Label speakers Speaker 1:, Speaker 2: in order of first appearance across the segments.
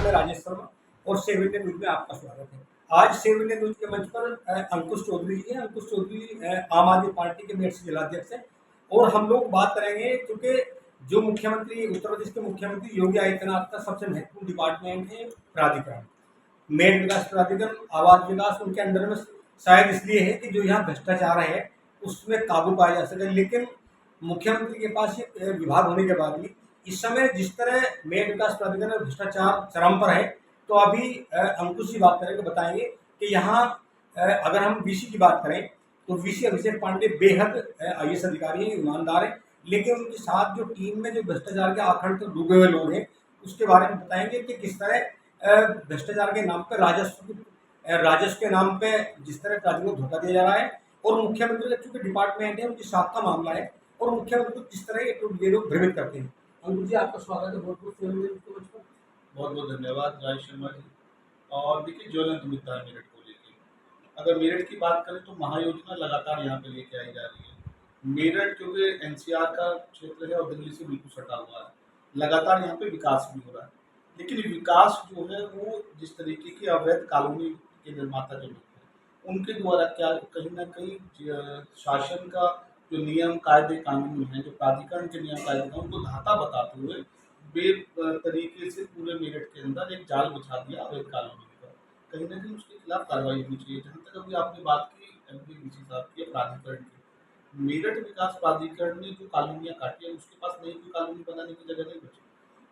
Speaker 1: मैं राजेश शर्मा और save India news में आपका स्वागत है। आज सेव इंडिया न्यूज के मंच पर अंकुश चौधरी जी हैं। अंकुश चौधरी आम आदमी पार्टी के मेरठ जिलाध्यक्ष हैं और हम लोग बात करेंगे क्योंकि जो मुख्यमंत्री उत्तर प्रदेश के मुख्यमंत्री योगी आदित्यनाथ का सबसे महत्वपूर्ण डिपार्टमेंट है प्राधिकरण, मेरठ विकास प्राधिकरण, आवास विकास उनके अंडर में शायद इसलिए है कि जो यहाँ भ्रष्टाचार है उसमें काबू पाया जा सके। लेकिन मुख्यमंत्री के पास ये विभाग होने के बाद भी इस समय जिस तरह मेरठ विकास प्राधिकरण में भ्रष्टाचार चरम पर है, तो अभी अंकुश जी बात करेंगे, बताएंगे कि यहाँ अगर हम वीसी की बात करें तो वीसी अभिषेक पांडे बेहद आईएएस अधिकारी हैं, ईमानदार हैं, लेकिन उनके साथ जो टीम में जो भ्रष्टाचार के आखंड तो डूबे हुए लोग हैं उसके बारे में बताएंगे कि किस तरह भ्रष्टाचार के नाम पर राजस्व के नाम पे जिस तरह प्राधिकरण को धोखा दिया जा रहा है और मुख्यमंत्री का चूंकि डिपार्टमेंट है उनकी साख का मामला है और मुख्यमंत्री को किस तरह ये लोग भ्रमित करते हैं। अंकुश जी आपका स्वागत है बहुत
Speaker 2: बहुत धन्यवाद राजेश शर्मा जी। और देखिए ज्वलंत मुद्दा है मेरठ को लेकर। अगर मेरठ की बात करें तो महायोजना लगातार यहाँ पे लेके आई जा रही है। मेरठ क्योंकि एनसीआर का क्षेत्र है और दिल्ली से बिल्कुल सटा हुआ है, लगातार यहाँ पे विकास भी हो रहा है। लेकिन विकास जो है वो जिस तरीके की अवैध कॉलोनी के निर्माता जो लोग हैं उनके द्वारा क्या कहीं ना कहीं शासन का जो नियम कायदे कानून हैं, जो प्राधिकरण के नियम कायदे कानून को धाता बताते हुए बे तरीके से पूरे मेरठ के अंदर एक जाल बिछा दिया अवैध कॉलोनी का। कहीं ना कहीं उसके खिलाफ कार्रवाई होनी चाहिए। जहाँ तक अभी आपने बात की एमपी डीसी साहब की प्राधिकरण की, मेरठ विकास प्राधिकरण ने जो कॉलोनियाँ काटी है उसके पास नई कोई कॉलोनी बनाने की जगह नहीं बची।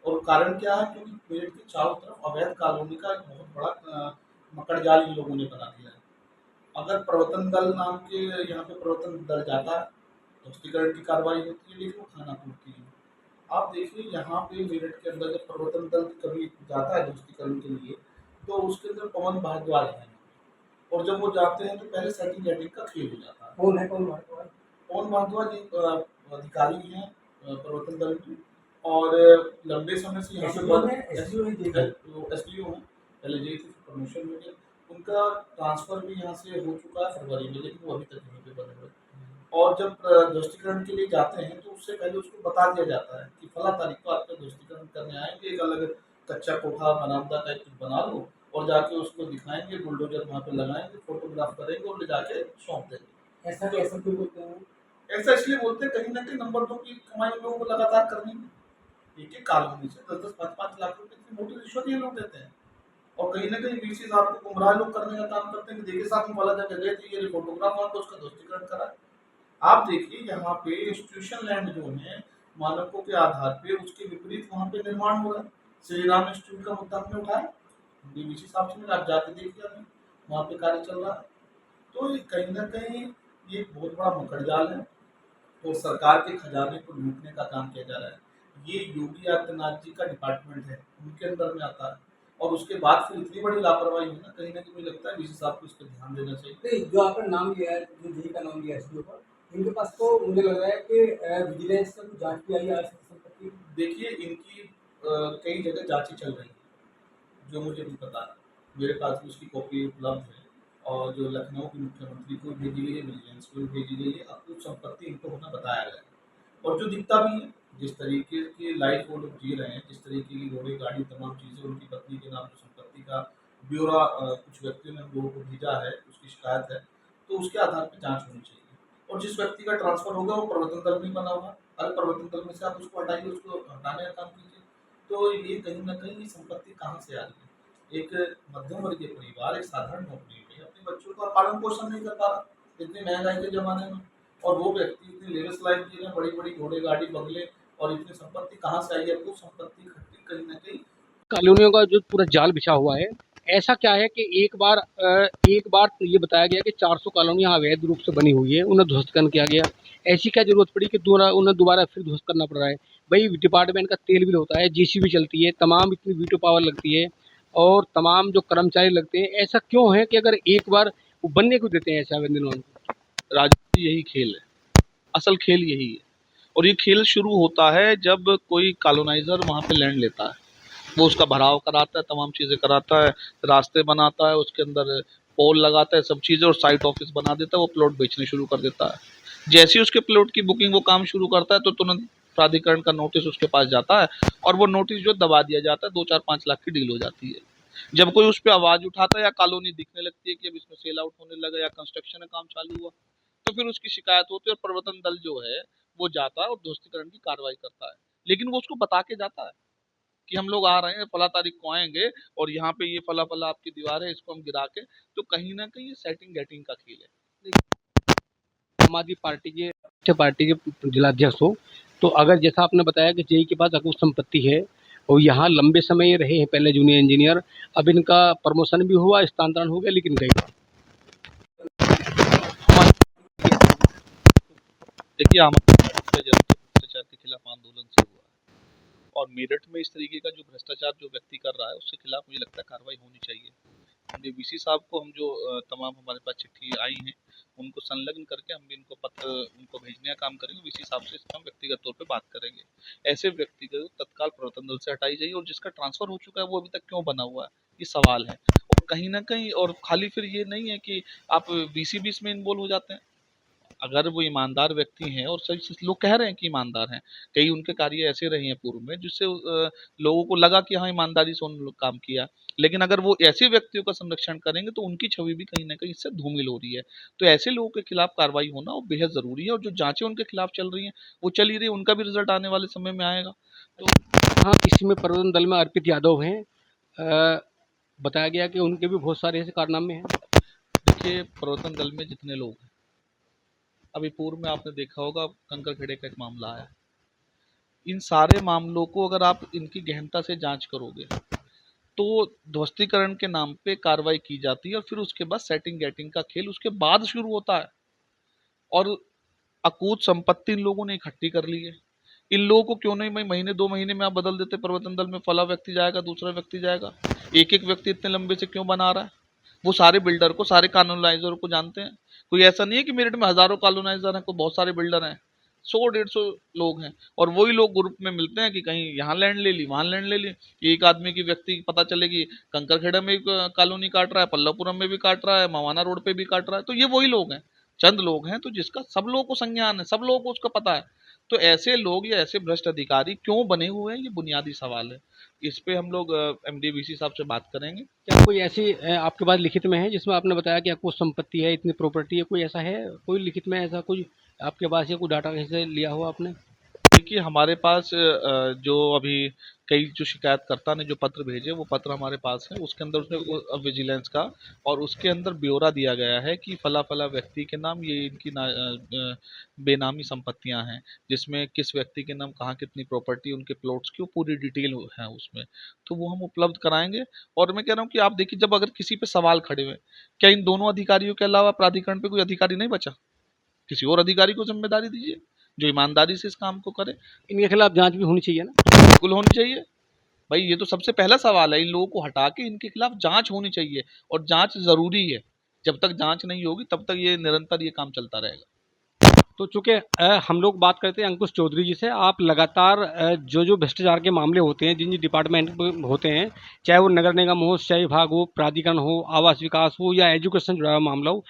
Speaker 2: और कारण क्या है, क्योंकि मेरठ के चारों तरफ अवैध कॉलोनी का एक बहुत बड़ा मकड़जाल इन लोगों ने बना दिया है। अगर प्रवर्तन दल नाम के यहाँ पे प्रवर्तन दल जाता है ध्वस्तीकरण की कार्रवाई होती है, लेकिन वो खाना पूर्ति है। आप देखिए यहाँ पे मेरठ के अंदर जब प्रवर्तन दल कभी जाता है ध्वस्तीकरण के लिए तो उसके अंदर पवन भारद्वाज है और जब वो जाते हैं तो पहले सेटिंग एटिंग का खेल हो जाता है।
Speaker 1: कौन है पवन भारद्वाज?
Speaker 2: पवन भारद्वाज एक अधिकारी हैं प्रवर्तन दल की और लंबे समय से यहाँ पे एसडीओ हैं, पहले जे थे, प्रमोशन हो गया उनका, ट्रांसफर भी यहाँ से हो चुका है फरवरी में, लेकिन वो अभी तक यहीं पे बने हुए। और जब ध्वस्तीकरण के लिए जाते हैं तो उससे पहले उसको बता दिया जाता है कि फला तारीख को आपका ध्वस्तीकरण करने आएंगे, एक अलग कच्चा कोठा बरामदा टाइप कुछ बना लो और जाके उसको दिखाएंगे, बुलडोजर वहाँ पे लगाएंगे, फोटोग्राफ करेंगे और ले जाके सौंप देंगे।
Speaker 1: ऐसा कैसा क्यों बोलते हैं?
Speaker 2: ऐसा इसलिए बोलते हैं कहीं ना कहीं नंबर 2 की कमाई लोगों को लगातार करनी है। एक कॉलोनी से 10-10, 5-5 लाख रुपए की मोटी रिश्वत ये लोग देते हैं और कहीं ना कहीं वीसी साहब को गुमराह लोग करने का काम करते हैं कि देखिए साहब हम वाला जगह गए थे, ये फोटोग्राफ वहाँ पे उसका ध्वस्तीकरण करा। आप देखिए यहाँ पे इंस्टीट्यूशन लैंड जो है मानकों के आधार पे उसके विपरीत वहाँ पे निर्माण हो रहा है। श्री राम इंस्टीट्यूट का मुद्दा हमने उठाया, डीवीसी साहब से मिला, आप जाके देखिए हमें वहाँ पे कार्य चल रहा है। तो ये कहीं ना कहीं ये बहुत बड़ा मकड़जाल है और सरकार के खजाने को लूटने का काम किया जा रहा है। ये योगी आदित्यनाथ जी का डिपार्टमेंट है, उनके अंदर में आता है और उसके बाद फिर इतनी बड़ी लापरवाही है ना, कहीं ना कहीं मुझे लगता है डीसी साहब को इस पर ध्यान देना चाहिए।
Speaker 1: जो आपने नाम लिया है, जो जी का नाम लिया है एसडीओ पर, इनके पास तो मुझे लग रहा है कि विजिलेंस का कुछ जांच की आई है संपत्ति।
Speaker 2: देखिए इनकी कई जगह जांचें चल रही हैं जो मुझे नहीं पता, मेरे पास भी उसकी कॉपी उपलब्ध है और जो लखनऊ के मुख्यमंत्री को भेजी गई है, विजिलेंस को भेजी गई है, अब कुछ संपत्ति इनको होना बताया गया है और जो दिखता भी है जिस तरीके की लाइफ वो लोग जी रहे हैं, जिस तरीके की घोड़े गाड़ी तमाम चीज़ें उनकी पत्नी के नाम जो संपत्ति का ब्यौरा कुछ व्यक्तियों ने हम लोगों को भेजा है, उसकी शिकायत है, तो उसके आधार पर जांच होनी चाहिए। और जिस व्यक्ति का ट्रांसफर होगा वो प्रवर्तन दल में बना हुआ, अरे प्रवर्तन दल में से आप उसको हटाइए, उसको हटाने का काम कीजिए। तो ये कहीं ना कहीं संपत्ति कहाँ से आ रही है? एक मध्यम वर्गीय परिवार एक साधारण नौकरी में अपने बच्चों का पालन पोषण नहीं कर पा रहा इतनी महंगाई के जमाने में, और वो व्यक्ति इतनी लेविश लाइफ जी रहे हैं, बड़ी बड़ी घोड़े गाड़ी बंगले, और इतनी संपत्ति कहाँ से आई है? वो संपत्ति इकट्ठी कहीं ना कहीं
Speaker 3: कॉलोनियों का जो पूरा जाल बिछा हुआ है। ऐसा क्या है कि एक बार तो ये बताया गया कि 400 कॉलोनियां अवैध रूप से बनी हुई है, उन्हें ध्वस्त किया गया। ऐसी क्या जरूरत पड़ी कि उन्हें दोबारा फिर ध्वस्त करना पड़ रहा है? भाई डिपार्टमेंट का तेल बिल होता है, जेसीबी चलती है, तमाम इतनी वीटो पावर लगती है और तमाम जो कर्मचारी लगते हैं, ऐसा क्यों है कि अगर एक बार वो बनने को देते हैं ऐसे अवैध निर्माण?
Speaker 4: राजनीति यही खेल है, असल खेल यही है। और ये खेल शुरू होता है जब कोई कॉलोनाइजर वहाँ पे लैंड लेता है, वो उसका भराव कराता है, तमाम चीज़ें कराता है, रास्ते बनाता है, उसके अंदर पोल लगाता है, सब चीज़ें, और साइट ऑफिस बना देता है, वो प्लॉट बेचने शुरू कर देता है। जैसे ही उसके प्लॉट की बुकिंग वो काम शुरू करता है तो तुरंत प्राधिकरण का नोटिस उसके पास जाता है और वो नोटिस जो दबा दिया जाता है, 2-4-5 लाख की डील हो जाती है। जब कोई उस पर आवाज उठाता है या कॉलोनी दिखने लगती है कि अब इसमें सेल आउट होने लगा या कंस्ट्रक्शन का काम चालू हुआ, तो फिर उसकी शिकायत होती है और प्रवर्तन दल जो है वो जाता है और ध्वस्तीकरण की कार्रवाई करता है। लेकिन वो उसको बता के जाता है कि हम लोग आ रहे हैं, फला तारीख को आएंगे और यहाँ पे ये फला फला आपकी दीवार है, इसको हम गिरा के, तो कहीं ना कहीं ये सेटिंग गेटिंग का खेल है।
Speaker 3: आम आदमी पार्टी के जिलाध्यक्ष हो, तो अगर जैसा आपने बताया कि जेई के पास अकुत संपत्ति है और यहाँ लंबे समय ये रहे हैं पहले जूनियर इंजीनियर, अब इनका प्रमोशन भी हुआ, स्थानांतरण हो गया, लेकिन गए।
Speaker 4: देखिए, हमारे भ्रष्टाचार के खिलाफ आंदोलन से हुआ है और मेरठ में इस तरीके का जो भ्रष्टाचार जो व्यक्ति कर रहा है उसके खिलाफ मुझे लगता है कार्रवाई होनी चाहिए। हमने वीसी साहब को हम जो तमाम हमारे पास चिट्ठी आई हैं उनको संलग्न करके हम भी इनको पत्र उनको भेजने का काम करेंगे। वीसी साहब से हम व्यक्तिगत तौर पे बात करेंगे। ऐसे व्यक्ति को तत्काल प्रवर्तन दल से हटाई जाइए और जिसका ट्रांसफर हो चुका है वो अभी तक क्यों बना हुआ है, ये सवाल है। और कहीं ना कहीं और खाली फिर ये नहीं है कि आप वीसी भी इसमें इन्वॉल्व हो जाते हैं। अगर वो ईमानदार व्यक्ति हैं और सही लोग कह रहे हैं कि ईमानदार हैं, कई उनके कार्य ऐसे रहे हैं पूर्व में जिससे लोगों को लगा कि हाँ ईमानदारी से उन्होंने काम किया, लेकिन अगर वो ऐसे व्यक्तियों का संरक्षण करेंगे तो उनकी छवि भी कहीं ना कहीं इससे धूमिल हो रही है। तो ऐसे लोगों के खिलाफ कार्रवाई होना वो बेहद ज़रूरी है और जो जांचें उनके खिलाफ चल रही हैं वो चल ही रही है, उनका भी रिजल्ट आने वाले समय में आएगा। तो
Speaker 3: हाँ, इसमें प्रवर्तन दल में अर्पित यादव हैं, बताया गया कि उनके भी बहुत सारे ऐसे कारनामे हैं।
Speaker 4: देखिए, प्रवर्तन दल में जितने लोग हैं, अभी पूर्व में आपने देखा होगा कंकर खेड़े का एक मामला आया, इन सारे मामलों को अगर आप इनकी गहनता से जांच करोगे तो ध्वस्तीकरण के नाम पे कार्रवाई की जाती है और फिर उसके बाद सेटिंग गेटिंग का खेल उसके बाद शुरू होता है और अकूत संपत्ति इन लोगों ने इकट्ठी कर ली है। इन लोगों को क्यों नहीं भाई महीने 2 महीने में आप बदल देते, प्रवर्तन दल में फला व्यक्ति जाएगा, दूसरा व्यक्ति जाएगा, एक एक व्यक्ति इतने लंबे से क्यों बना रहा है? वो सारे बिल्डर को, सारे कॉलोनाइजर को जानते हैं। कोई ऐसा नहीं है कि मेरठ में हजारों कॉलोनाइजर हैं, कोई बहुत सारे बिल्डर हैं, 100-150 लोग हैं और वही लोग ग्रुप में मिलते हैं कि कहीं यहाँ लैंड ले ली, वहाँ लैंड ले ली। एक आदमी की व्यक्ति पता चलेगी कंकरखेड़ा में कॉलोनी काट रहा है, पल्लापुरम में भी काट रहा है, मवाना रोड पे भी काट रहा है, तो ये वही लोग हैं, चंद लोग हैं तो जिसका सब लोगों को संज्ञान है, सब लोगों को उसका पता है। तो ऐसे लोग या ऐसे भ्रष्ट अधिकारी क्यों बने हुए हैं, ये बुनियादी सवाल है। इस पे हम लोग एमडीवीसी साहब से बात करेंगे।
Speaker 3: क्या कोई ऐसी आपके पास लिखित में है जिसमें आपने बताया कि आपको संपत्ति है, इतनी प्रॉपर्टी है, कोई ऐसा है, कोई लिखित में ऐसा कुछ आपके पास या कोई डाटा कहीं से लिया हो आपने?
Speaker 4: देखिए, हमारे पास जो अभी कई जो शिकायतकर्ता ने जो पत्र भेजे वो पत्र हमारे पास है, उसके अंदर उसने विजिलेंस का और उसके अंदर ब्यौरा दिया गया है कि फला फला व्यक्ति के नाम ये इनकी बेनामी संपत्तियां हैं, जिसमें किस व्यक्ति के नाम कहाँ कितनी प्रॉपर्टी, उनके प्लॉट्स की वो पूरी डिटेल है उसमें, तो वो हम उपलब्ध कराएंगे। और मैं कह रहा हूँ कि आप देखिए, जब अगर किसी पे सवाल खड़े हुए, क्या इन दोनों अधिकारियों के अलावा प्राधिकरण पे कोई अधिकारी नहीं बचा? किसी और अधिकारी को जिम्मेदारी दीजिए जो ईमानदारी से इस काम को करे।
Speaker 3: इनके खिलाफ जांच भी होनी चाहिए ना?
Speaker 4: बिल्कुल होनी चाहिए भाई, ये तो सबसे पहला सवाल है। इन लोगों को हटा के इनके खिलाफ जांच होनी चाहिए और जांच जरूरी है। जब तक जांच नहीं होगी तब तक ये निरंतर ये काम चलता रहेगा।
Speaker 3: तो चूंकि हम लोग बात करते हैं अंकुश चौधरी जी से, आप लगातार जो जो भ्रष्टाचार के मामले होते हैं, जिन जिन डिपार्टमेंट में होते हैं, चाहे वो नगर निगम हो, सिंचाई विभाग हो, प्राधिकरण हो, आवास विकास हो या एजुकेशन जुड़ा हुआ मामला हो,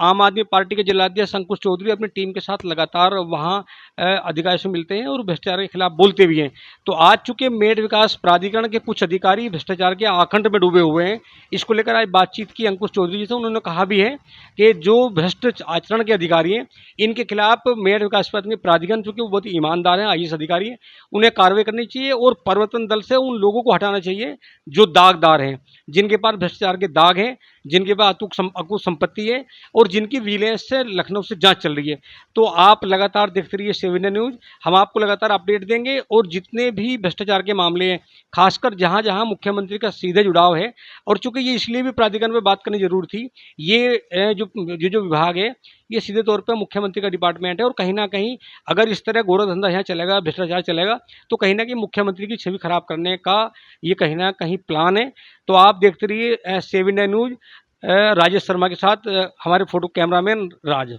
Speaker 3: आम आदमी पार्टी के जिलाध्यक्ष अंकुश चौधरी अपनी टीम के साथ लगातार वहाँ अधिकारियों से मिलते हैं और भ्रष्टाचार के खिलाफ बोलते भी हैं। तो आज चूंकि मेड विकास प्राधिकरण के कुछ अधिकारी भ्रष्टाचार के आखंड में डूबे हुए हैं, इसको लेकर आज बातचीत की अंकुश चौधरी जी से। उन्होंने कहा भी है कि जो भ्रष्ट आचरण के अधिकारी हैं इनके खिलाफ मेयर विकास प्राधिकरण, चूंकि वो बहुत ही ईमानदार हैं, आईएएस अधिकारी हैं, उन्हें कार्रवाई करनी चाहिए और प्रवर्तन दल से उन लोगों को हटाना चाहिए जो दागदार हैं, जिनके पास भ्रष्टाचार के दाग हैं, जिनके पास अकूत संपत्ति है और जिनकी विजिलेंस से लखनऊ से जांच चल रही है। तो आप लगातार देखते रहिए 7 इंडिया न्यूज़, हम आपको लगातार अपडेट देंगे और जितने भी भ्रष्टाचार के मामले हैं, खासकर जहां जहां मुख्यमंत्री का सीधे जुड़ाव है, और चूंकि ये इसलिए भी प्राधिकरण में बात करनी जरूर थी, ये जो विभाग है ये सीधे तौर पर मुख्यमंत्री का डिपार्टमेंट है और कहीं ना कहीं अगर इस तरह गोरा धंधा यहाँ चलेगा, भ्रष्टाचार चलेगा, तो कहीं ना कहीं मुख्यमंत्री की छवि खराब करने का ये कहीं ना कहीं प्लान है। तो आप देखते रहिए 7 इंडिया न्यूज़, राजेश शर्मा के साथ हमारे फोटो कैमरामैन राज।